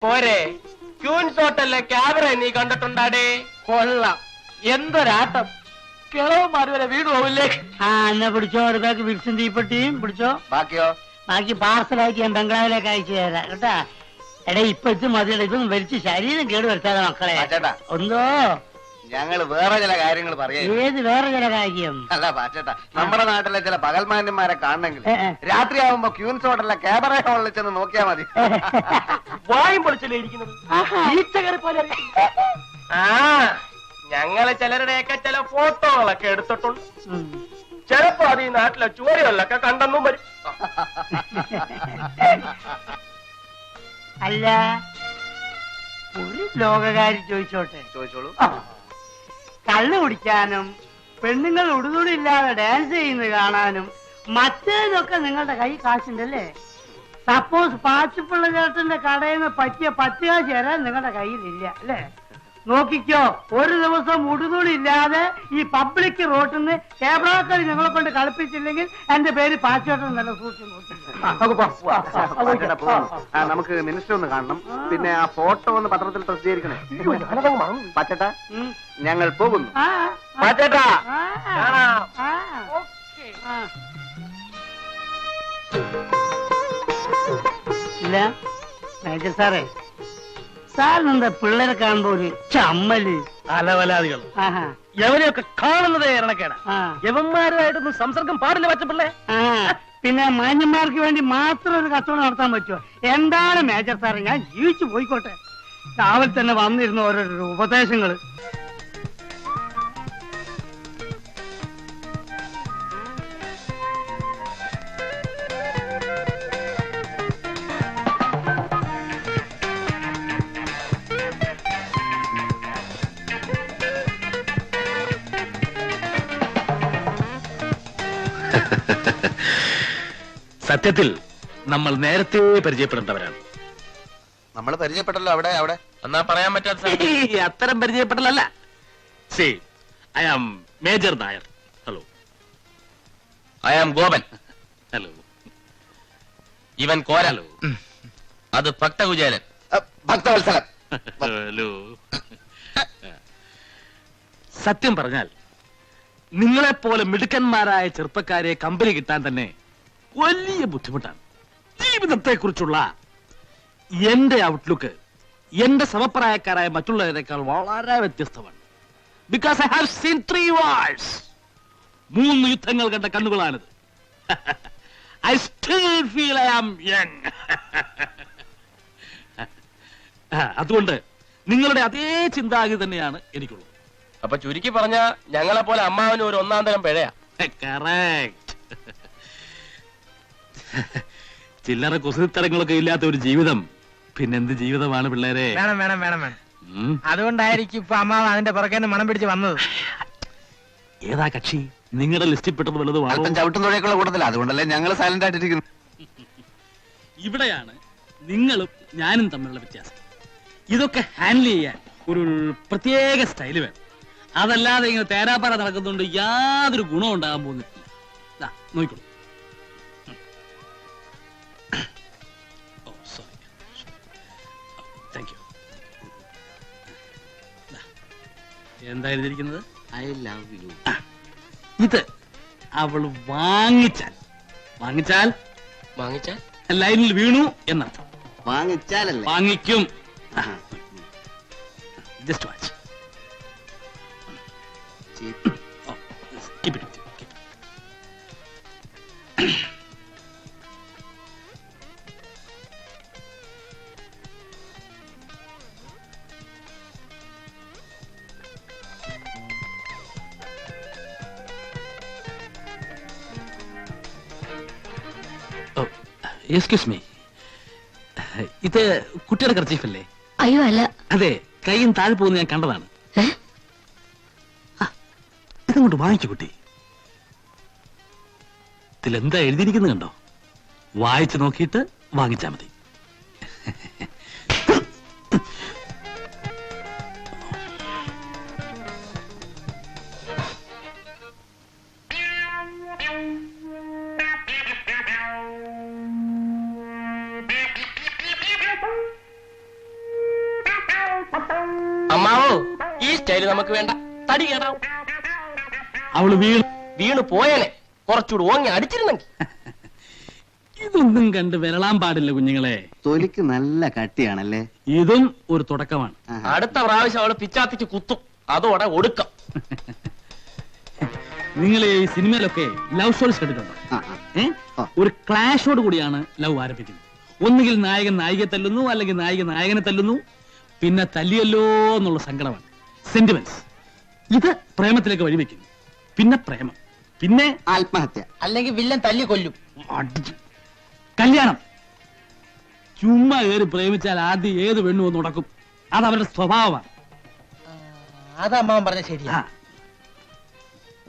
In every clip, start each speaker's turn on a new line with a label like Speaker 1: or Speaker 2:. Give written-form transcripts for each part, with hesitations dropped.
Speaker 1: പോരെ ക്യൂൻസ് ഹോട്ടലിലെ ക്യാമറ നീ കണ്ടിട്ടുണ്ടാടേ?
Speaker 2: കൊള്ളാം, എന്തൊരാട്ടം. കിളവന്മാർ വരെ വീട് പോവില്ലേ?
Speaker 3: ആ എന്നാ പിടിച്ചോ, ഒരു ബാഗ് വിൽസും തീപ്പെട്ടിയും പിടിച്ചോ.
Speaker 2: ബാക്കിയോ?
Speaker 3: ബാക്കി പാർസലാക്കി ഞാൻ ബംഗ്ലാവിലേക്ക് അയച്ചു തരാം കേട്ടാ. എടാ ഇപ്പൊ ഇത് മതിയുടെ, ഇതൊന്നും വലിച്ച് ശരീരം കേട് വരുത്താതെ മക്കളെ.
Speaker 2: ചേട്ടാ,
Speaker 3: ഒന്നോ
Speaker 2: ഞങ്ങള് വേറെ ചില കാര്യങ്ങൾ പറയാം.
Speaker 3: ഏത് വേറെ ചില കാര്യം?
Speaker 2: അല്ല പാച്ചേട്ടാ, നമ്മുടെ നാട്ടിലെ ചില പകൽമാന്യന്മാരെ കാണണമെങ്കിൽ
Speaker 3: ഏ.
Speaker 2: രാത്രിയാവുമ്പോ ക്യൂൻസ് ഹോട്ടലിലെ ക്യാമറ ഹോളിൽ ചെന്ന് നോക്കിയാ മതി.
Speaker 1: വായും പൊളിച്ചല്ലേ ഇരിക്കുന്നത്? ആ ഞങ്ങള് ചിലരുടെയൊക്കെ ചില ഫോട്ടോകളൊക്കെ എടുത്തിട്ടുണ്ട്. ചിലപ്പോ അത് ഈ നാട്ടിലെ ചുവരുകളിലൊക്കെ കണ്ടെന്നും വരും.
Speaker 3: അല്ല, ഒരു ലോകകാരി ചോദിച്ചോട്ടെ?
Speaker 2: ചോദിച്ചോളൂ.
Speaker 3: കള്ളു കുടിക്കാനും പെണ്ണുങ്ങൾ ഉടുതുടില്ലാതെ ഡാൻസ് ചെയ്യുന്നത് കാണാനും മറ്റേതൊക്കെ നിങ്ങളുടെ കൈ കാശുണ്ടല്ലേ? സപ്പോസ് പാച്ചിപ്പിള്ള ചേട്ടന്റെ കടയിൽ നിന്ന് പറ്റിയ 10 കാശ് തരാൻ നിങ്ങളുടെ കയ്യിലില്ല അല്ലേ? നോക്കിക്കോ, ഒരു ദിവസം ഉടുതുടി ഇല്ലാതെ ഈ പബ്ലിക് റോട്ടിൽ നിന്ന് ക്യാമറക്കാർ നിങ്ങളെ കൊണ്ട് കളിപ്പിച്ചില്ലെങ്കിൽ എന്റെ പേര് പാച്ചോട്ടൻ നല്ല സൂക്ഷിച്ചു
Speaker 2: നമുക്ക് മിനിസ്റ്റർ ഒന്ന് കാണണം. പിന്നെ ആ ഫോട്ടോ ഒന്ന് പത്രത്തിൽ പ്രസിദ്ധീകരിക്കണേ. പച്ചട്ടാ, ഞങ്ങൾ പോകുന്നു.
Speaker 1: പാച്ചേട്ടാ, കാണാം.
Speaker 3: ഇല്ല മേജർ സാറേ, സാറിനെന്താ പിള്ളേരെ കാണുമ്പോ ഒരു ചമ്മല്?
Speaker 1: അലവലാദികൾ
Speaker 3: ആഹാ.
Speaker 1: എവരെയൊക്കെ കാണുന്നതേ ഇറണക്കേടാ.
Speaker 3: ആ.
Speaker 1: യവന്മാരുമായിട്ടൊന്നും സംസർഗം പാടില്ല പച്ചപ്പിള്ളേ.
Speaker 3: ആ, പിന്നെ മാന്യന്മാർക്ക് വേണ്ടി മാത്രം ഒരു കച്ചവടം നടത്താൻ പറ്റുമോ? എന്താണ് മേജർ സാറേ, ഞാൻ ജീവിച്ചു പോയിക്കോട്ടെ. രാവിലെ തന്നെ വന്നിരുന്ന ഓരോരോ ഉപദേശങ്ങള്.
Speaker 4: സത്യത്തിൽ നമ്മൾ നേരത്തെ പരിചയപ്പെടേണ്ടവരാണ്.
Speaker 2: നമ്മൾ പരിചയപ്പെട്ടല്ലോ. അവിടെ അവിടെ
Speaker 1: എന്നാ പറയാൻ പറ്റാത്ത
Speaker 4: അത്തരം പരിചയപ്പെടലല്ല. See I am major Nair. Hello.
Speaker 1: I am Gopan.
Speaker 4: Hello.
Speaker 1: ഇവൻ കോരലോ, അത് ഭക്തകുചേലൻ.
Speaker 2: ഭക്തവത്സലം.
Speaker 4: ഹലോ. സത്യം പറഞ്ഞാൽ നിങ്ങളെപ്പോലെ മിടുക്കന്മാരായ ചെറുപ്പക്കാരെ കമ്പനി കിട്ടാൻ തന്നെ വലിയ ബുദ്ധിമുട്ടാണ്. ജീവിതത്തെ കുറിച്ചുള്ള എന്റെ ഔട്ട്ലുക്ക് എന്റെ സമപ്രായക്കാരായ മറ്റുള്ളവരെക്കാൾ വളരെ വ്യത്യസ്തമാണ്. Because I have seen 3 wars. 3 യുദ്ധങ്ങൾ കണ്ട കണ്ണുകളാണിത്. I still feel I am young. അതുകൊണ്ട് നിങ്ങളുടെ അതേ ചിന്താഗതി തന്നെയാണ് എനിക്കുള്ളത്.
Speaker 1: അപ്പൊ ചുരുക്കി പറഞ്ഞ ഞങ്ങളെ പോലെ അമ്മാവന് ഒരു 1-ാം തരം പിഴയാ.
Speaker 4: കറക്റ്റ്. ചില്ലറ കുസൃത്തരങ്ങളൊക്കെ ഇല്ലാത്ത ഒരു ജീവിതം പിന്നെന്ത് ജീവിതമാണ് പിള്ളേരെ?
Speaker 5: വേണം വേണം വേണം വേണം. അതുകൊണ്ടായിരിക്കും ഇപ്പൊ അമ്മാവ് അതിന്റെ പുറകെ മണം പിടിച്ച് വന്നത്.
Speaker 4: ഏതാ കക്ഷി? നിങ്ങളുടെ ലിസ്റ്റിൽ പെട്ടത് വല്ലതും
Speaker 2: അല്പം ചവിട്ടും തുഴയൊക്കെയുള്ള കൂട്ടത്തില്ല. അതുകൊണ്ടല്ലേ ഞങ്ങൾ സൈലന്റ് ആയിട്ടിരിക്കുന്നു.
Speaker 4: ഇവിടെയാണ് നിങ്ങളും ഞാനും തമ്മിലുള്ള വ്യത്യാസം. ഇതൊക്കെ ഹാൻഡിൽ ചെയ്യാൻ ഒരു പ്രത്യേക സ്റ്റൈല് വേണം. അതല്ലാതെ ഇങ്ങനെ തേരാപ്പാറ നടക്കുന്നുണ്ട് യാതൊരു ഗുണം ഉണ്ടാകാൻ പോകുന്നില്ല. നോക്കിക്കോളൂ. എന്താ എഴുതിയിരിക്കുന്നത്?
Speaker 2: I love you.
Speaker 4: ഇത് അവൾ വാങ്ങിച്ചാൽ
Speaker 1: വാങ്ങിച്ചാൽ
Speaker 4: ലൈനിൽ വീണു എന്നർത്ഥം.
Speaker 2: വാങ്ങിച്ചാലല്ലേ?
Speaker 4: വാങ്ങിക്കും. Just watch. Keep it with you. Keep it. Excuse me, ഇത് കുട്ടിയുടെ കർച്ചീഫല്ലേ?
Speaker 6: അയ്യോ അല്ല.
Speaker 4: അതെ, കൈയും താഴെ പോകുന്ന ഞാൻ കണ്ടതാണ്. ഇതങ്ങോട്ട് വാങ്ങിച്ചു കുട്ടി. ഇതിലെന്താ എഴുതിയിരിക്കുന്നത് കണ്ടോ? വായിച്ചു നോക്കിയിട്ട് വാങ്ങിച്ചാ മതി.
Speaker 1: അമ്മാവോ ഈ സ്റ്റൈല് നമുക്ക് വേണ്ട, തടി കേടാവും.
Speaker 4: അവള്
Speaker 1: വീണ് പോയേനെ, കുറച്ചുകൂടി ഓങ്ങി അടിച്ചിരുന്നെങ്കിൽ.
Speaker 4: ഇതൊന്നും കണ്ട് വിരളാൻ പാടില്ല കുഞ്ഞുങ്ങളെ.
Speaker 2: തൊലിക്ക് നല്ല കട്ടിയാണല്ലേ.
Speaker 4: ഇതും ഒരു തുടക്കമാണ്.
Speaker 1: അടുത്ത പ്രാവശ്യം അവള് പിച്ചാത്തിക്ക് കുത്തും, അതോടെ ഒടുക്കം.
Speaker 4: നിങ്ങൾ ഈ സിനിമയിലൊക്കെ ലവ് സ്റ്റോറീസ് കേട്ടിട്ടുണ്ടോ? ഒരു ക്ലാഷോട് കൂടിയാണ് ലവ് ആരംഭിക്കുന്നത്. ഒന്നുകിൽ നായകൻ നായികയെ തല്ലുന്നു, അല്ലെങ്കിൽ നായിക നായകനെ തല്ലുന്നു, പിന്നെ തല്ലിയല്ലോ എന്നുള്ള സങ്കടമാണ്, സെന്റിമെന്റ്സ്. ഇത് പ്രേമത്തിലേക്ക് വഴിവെക്കുന്നു. പിന്നെ പ്രേമം, പിന്നെ
Speaker 2: ആത്മഹത്യ,
Speaker 5: അല്ലെങ്കിൽ വില്ലൻ തല്ലി കൊല്ലും.
Speaker 4: കല്യാണം. ചുമ്മാ കയറി പ്രേമിച്ചാൽ ആദ്യം ഏത് പെണ്ണു വന്ന് ഉടക്കും. അത് അവരുടെ സ്വഭാവമാണ്.
Speaker 5: അത് അമ്മാവൻ പറഞ്ഞ ശരിയാ.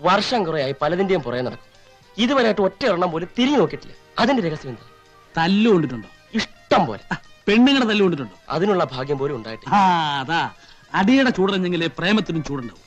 Speaker 1: വർഷം കുറയായി പലതിന്റെയും പുറകെ നടക്കും. ഇതുവരെയായിട്ട് ഒറ്റ എണ്ണം പോലും തിരിഞ്ഞു നോക്കിയിട്ടില്ല. അതിന്റെ രഹസ്യം എന്താ?
Speaker 4: തല്ലു കൊണ്ടിട്ടുണ്ടോ?
Speaker 1: ഇഷ്ടം പോലെ.
Speaker 4: പെണ്ണുങ്ങളുടെ തല്ലു കൊണ്ടിട്ടുണ്ടോ?
Speaker 1: അതിനുള്ള ഭാഗ്യം പോലും ഉണ്ടായിട്ടില്ല.
Speaker 4: അതാ, അടിയുടെ ചൂടറിഞ്ഞെങ്കിലേ പ്രേമത്തിനും ചൂടുണ്ടാവും.